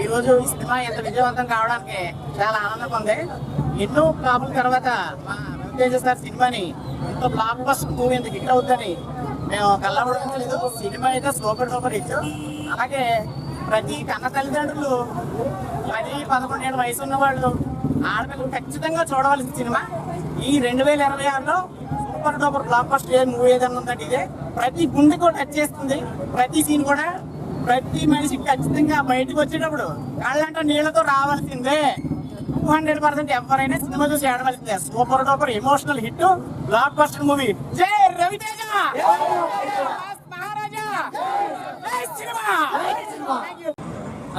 ఈ రోజు ఈ సినిమా ఎంత విజయవంతం కావడానికి చాలా ఆనందంగా ఉంది. ఎన్నో కాపుల తర్వాత మా రవితేజ సార్ సినిమాని ఇంత బ్లాక్ బస్టర్ మూవీ ఎంత హిట్ అవుతుందని మేము కళ్ళబడలేదు. సినిమా అయితే సూపర్ డూపర్ హిట్. అలాగే ప్రతి కన్న తల్లిదండ్రులు 10-11 ఏళ్ళ వయసు ఉన్న వాళ్ళు ఆడపిల్లలు ఖచ్చితంగా చూడవలసిన సినిమా. ఈ 2026లో super duper blockbuster movie ఏదైనా ఉందంటే ఇదే. ప్రతి గుండె కూడా టచ్ చేస్తుంది. ప్రతి సీన్ కూడా ప్రతి మనిషికి ఖచ్చితంగా బయటకు వచ్చేటప్పుడు కళ్ళంట నీళ్లతో రావాల్సిందే. 200% ఎవరైనా సినిమా చూసి ఆడవలసిందే. Super duper emotional hit blockbuster movie. జై రవితేజ, మహారాజా, జై సినిమా.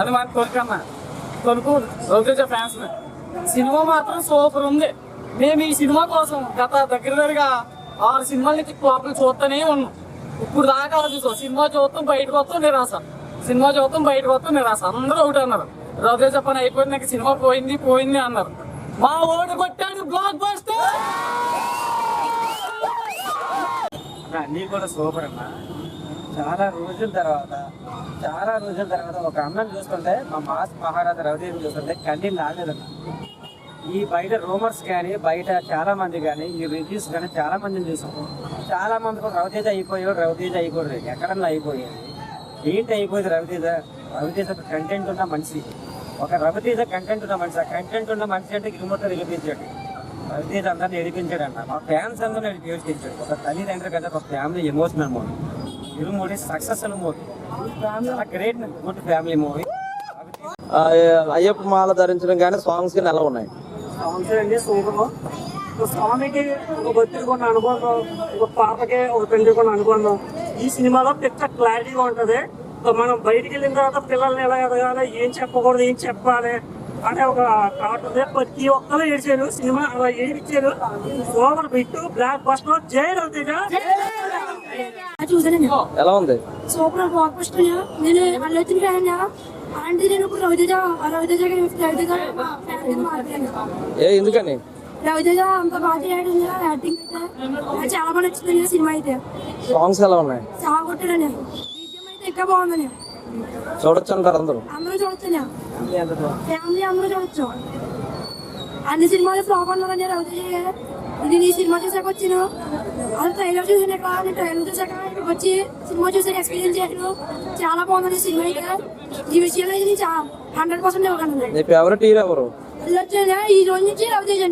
అది మన కొడుకన్న కొడుకు రవితేజ ఫ్యాన్స్. సినిమా మాత్రం సూపర్ ఉంది. మేము ఈ సినిమా కోసం గత దగ్గరగా 6 సినిమాల నుంచి లోపల చూస్తూనే ఉన్నాం. ఇప్పుడు దాకా చూసాం. సినిమా చూస్తాం బయటకు వస్తాం నిరాశ, సినిమా చూస్తాం బయటకు వస్తాం నిరాశ. అందరూ ఒకటి అన్నారు, రవితేజ పని అయిపోయింది, నాకు సినిమా పోయింది అన్నారు. మా ఓటు కొట్టాడు బ్లాక్ బస్టర్. అన్నీ కూడా సూపర్ అన్న. చాలా రోజుల తర్వాత ఒక అన్నను చూస్తుంటే, మా మాస్ మహారాజా రవితేజ చూస్తుంటే కన్నీళ్ళు రాలేదన్న. ఈ బయట రూమర్స్ కానీ, బయట చాలా మంది కానీ, ఈ రివ్యూస్ కానీ చాలా మందిని చూసాం. చాలా మంది కూడా రవితేజ అయిపోయాడు. ఎక్కడన్నా అయిపోయాడు. ఏంటి అయిపోయింది రవితేజ కంటెంట్ ఉన్న మనిషి. ఒక రవితేజ కంటెంట్ ఉన్న మనిషి. ఆ కంటెంట్ ఉన్న మనిషి అంటే గిరిమొత్తం నిలిపించాడు. రవితేజ అందరిని ఎడిపించాడు అన్న. మా ఫ్యాన్స్ అందరినీ ఎడిపించాడు. ఒక తల్లిదండ్రులు కదా, ఒక family emotional movie. Irumudi successful movie. చాలా great good family movie. Ayyappa మాల ధరించడం కానీ సాంగ్స్ కానీ ఎలా ఉన్నాయి? సాంగ్స్ అండి సూపర్. స్వామికి ఒక భక్తులు కొన్ని అనుబంధం, ఒక పాపకి ఒక తండ్రి కొన్ని అనుబంధం. ఈ సినిమాలో పిక్చ క్లారిటీగా ఉంటుంది. మనం బయటికి వెళ్ళిన తర్వాత పిల్లల్ని ఎలా ఎదగాలి, ఏం చెప్పకూడదు, ఏం చెప్పాలి అనే ఒక థాట్ ఉంది. ప్రతి ఒక్కరు ఏడ్చారు. సినిమా అలా ఏడిచ్చారు. Super hit blockbuster. జై రవితేజ. ఎలా ఉంది? Super blockbuster. నేను అల్లొచ్చిన ఫ్యాన్. అంటే నేను ఇప్పుడు రవితేజ ఎందుకని? రవితేజ అంత బాగా చేయడం, యాక్టింగ్ అయితే చాలా బాగా నచ్చింది. సినిమా అయితే సాంగ్స్ ఎలా ఉన్నాయి? చాలా కొట్టాడని, బీజిఎం అయితే ఇంకా బాగుందని. చూడొచ్చు అంటారు అందరూ చూడొచ్చు, ఫ్యామిలీ అందరూ చూడొచ్చు. అన్ని సినిమాలు ఫ్లాప్ అన్నారని రవితేజ. ఇది నీ సినిమా చూసాక వచ్చాను. అది ట్రైలర్ చూసాను. ఇక్కడ ట్రైలర్ చూసాక ఇక్కడికి వచ్చి సినిమా చూసాక ఎక్స్పీరియన్స్ చేశాను. చాలా బాగుంది సినిమా అయితే. ఈ విషయంలో ఇది 100% ఇవ్వగలను. నీ ఫేవరెట్ హీరో ఎవరు? ఈ రోజు నుంచి రవితేజ.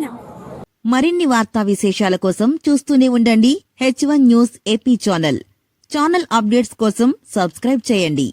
మరిన్ని వార్తా విశేషాల కోసం చూస్తూనే ఉండండి H1 news AP channel updates కోసం సబ్స్క్రైబ్ చేయండి.